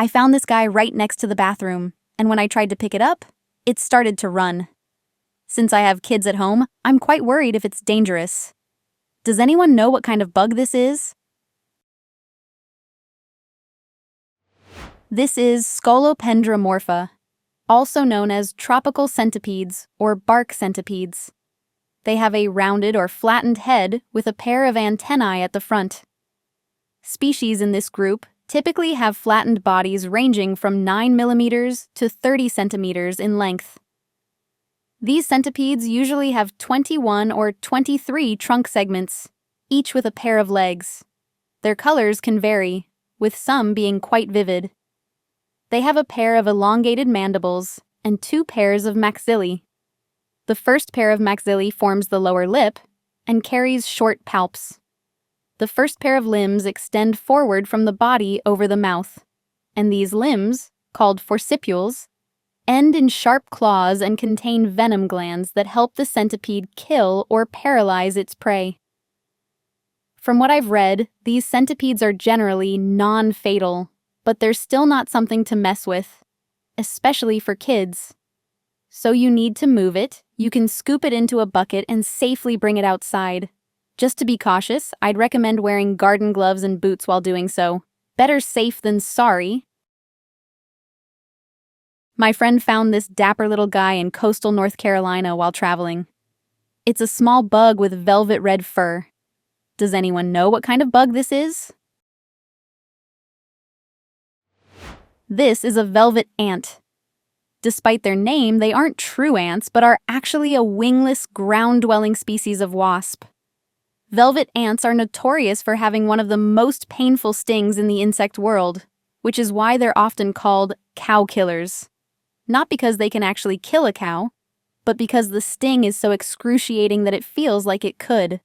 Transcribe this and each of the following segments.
I found this guy right next to the bathroom, and when I tried to pick it up, it started to run. Since I have kids at home, I'm quite worried if it's dangerous. Does anyone know what kind of bug this is? This is Scolopendromorpha, also known as tropical centipedes or bark centipedes. They have a rounded or flattened head with a pair of antennae at the front. Species in this group typically have flattened bodies ranging from 9 millimeters to 30 centimeters in length. These centipedes usually have 21 or 23 trunk segments, each with a pair of legs. Their colors can vary, with some being quite vivid. They have a pair of elongated mandibles and 2 pairs of maxillae. The first pair of maxillae forms the lower lip and carries short palps. The first pair of limbs extend forward from the body over the mouth, and these limbs, called forcipules, end in sharp claws and contain venom glands that help the centipede kill or paralyze its prey. From what I've read, these centipedes are generally non-fatal, but they're still not something to mess with, especially for kids. So you need to move it. You can scoop it into a bucket and safely bring it outside. Just to be cautious, I'd recommend wearing garden gloves and boots while doing so. Better safe than sorry. My friend found this dapper little guy in coastal North Carolina while traveling. It's a small bug with velvet red fur. Does anyone know what kind of bug this is? This is a velvet ant. Despite their name, they aren't true ants, but are actually a wingless, ground-dwelling species of wasp. Velvet ants are notorious for having one of the most painful stings in the insect world, which is why they're often called cow killers. Not because they can actually kill a cow, but because the sting is so excruciating that it feels like it could.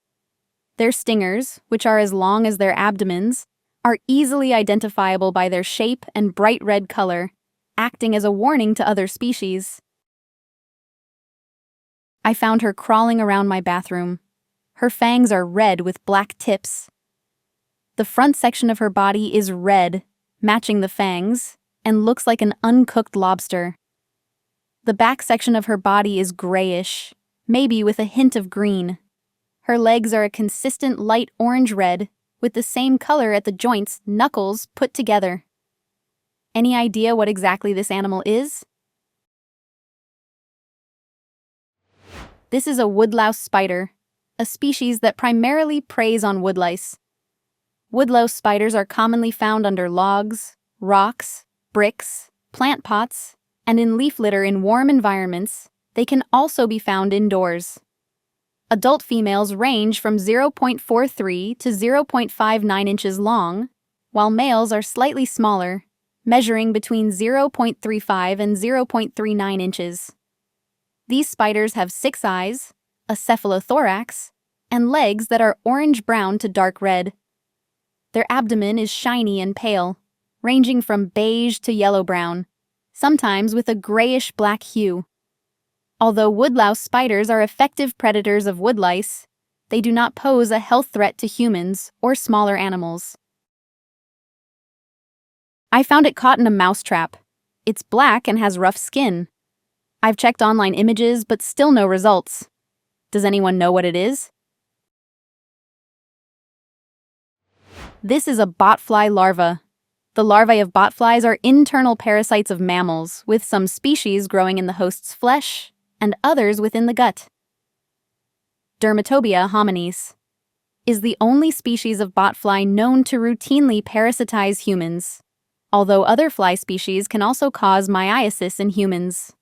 Their stingers, which are as long as their abdomens, are easily identifiable by their shape and bright red color, acting as a warning to other species. I found her crawling around my bathroom. Her fangs are red with black tips. The front section of her body is red, matching the fangs, and looks like an uncooked lobster. The back section of her body is grayish, maybe with a hint of green. Her legs are a consistent light orange-red, with the same color at the joints, knuckles, put together. Any idea what exactly this animal is? This is a woodlouse spider, a species that primarily preys on woodlice. Woodlouse spiders are commonly found under logs, rocks, bricks, plant pots, and in leaf litter in warm environments. They can also be found indoors. Adult females range from 0.43 to 0.59 inches long, while males are slightly smaller, measuring between 0.35 and 0.39 inches. These spiders have 6 eyes, a cephalothorax, and legs that are orange-brown to dark red. Their abdomen is shiny and pale, ranging from beige to yellow-brown, sometimes with a grayish-black hue. Although woodlouse spiders are effective predators of woodlice, they do not pose a health threat to humans or smaller animals. I found it caught in a mousetrap. It's black and has rough skin. I've checked online images, but still no results. Does anyone know what it is? This is a botfly larva. The larvae of botflies are internal parasites of mammals, with some species growing in the host's flesh and others within the gut. Dermatobia hominis is the only species of botfly known to routinely parasitize humans, although other fly species can also cause myiasis in humans.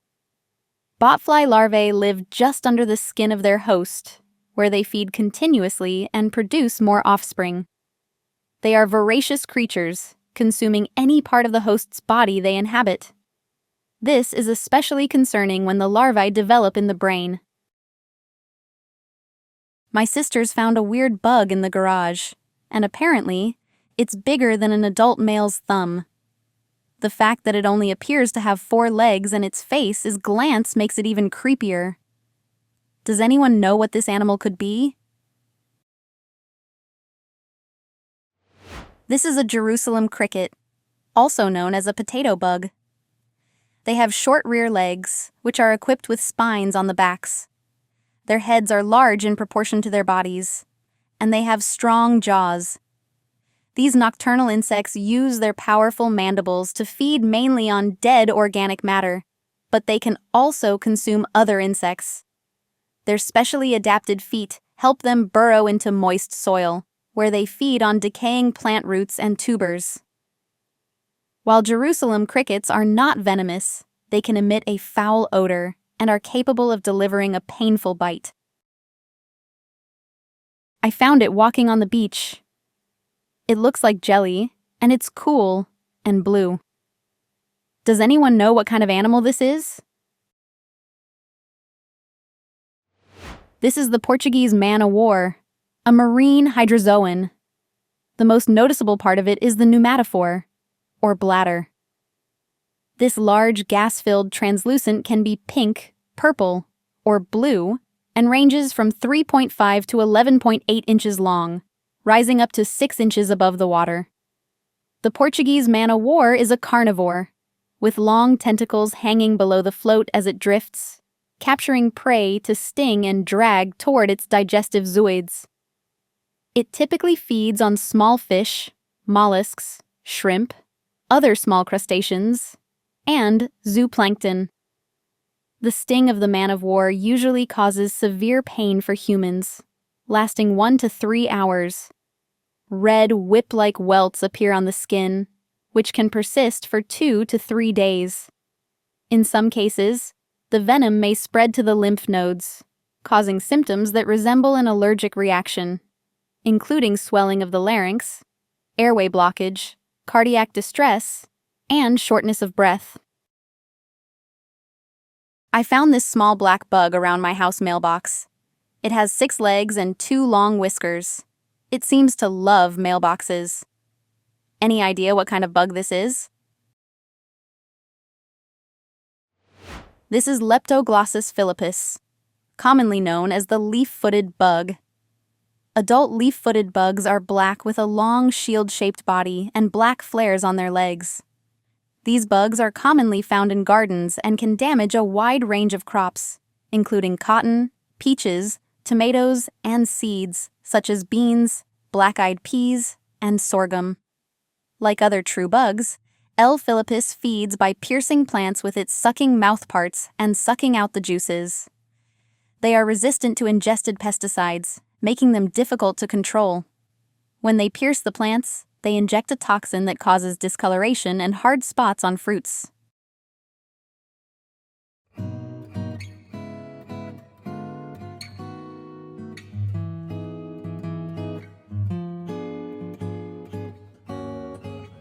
Botfly larvae live just under the skin of their host, where they feed continuously and produce more offspring. They are voracious creatures, consuming any part of the host's body they inhabit. This is especially concerning when the larvae develop in the brain. My sisters found a weird bug in the garage, and apparently, it's bigger than an adult male's thumb. The fact that it only appears to have 4 legs and its face is glance makes it even creepier. Does anyone know what this animal could be? This is a Jerusalem cricket. also known as a potato bug. They have short rear legs, which are equipped with spines on the backs. Their heads are large in proportion to their bodies, and they have strong jaws. These nocturnal insects use their powerful mandibles to feed mainly on dead organic matter, but they can also consume other insects. Their specially adapted feet help them burrow into moist soil, where they feed on decaying plant roots and tubers. While Jerusalem crickets are not venomous, they can emit a foul odor and are capable of delivering a painful bite. I found it walking on the beach. It looks like jelly, and it's cool and blue. Does anyone know what kind of animal this is? This is the Portuguese man-o'-war, a marine hydrozoan. The most noticeable part of it is the pneumatophore, or bladder. This large gas-filled translucent can be pink, purple, or blue, and ranges from 3.5 to 11.8 inches long, rising up to 6 inches above the water. The Portuguese man-o'-war is a carnivore, with long tentacles hanging below the float as it drifts, capturing prey to sting and drag toward its digestive zooids. It typically feeds on small fish, mollusks, shrimp, other small crustaceans, and zooplankton. The sting of the man-of-war usually causes severe pain for humans, lasting 1 to 3 hours. Red, whip-like welts appear on the skin, which can persist for 2 to 3 days. In some cases, the venom may spread to the lymph nodes, causing symptoms that resemble an allergic reaction, including swelling of the larynx, airway blockage, cardiac distress, and shortness of breath. I found this small black bug around my house mailbox. It has 6 legs and 2 long whiskers. It seems to love mailboxes. Any idea what kind of bug this is? This is Leptoglossus philippus, commonly known as the leaf-footed bug. Adult leaf-footed bugs are black with a long shield-shaped body and black flares on their legs. These bugs are commonly found in gardens and can damage a wide range of crops, including cotton, peaches, tomatoes, and seeds, such as beans, black-eyed peas, and sorghum. Like other true bugs, L. philippus feeds by piercing plants with its sucking mouthparts and sucking out the juices. They are resistant to ingested pesticides, making them difficult to control. When they pierce the plants, they inject a toxin that causes discoloration and hard spots on fruits.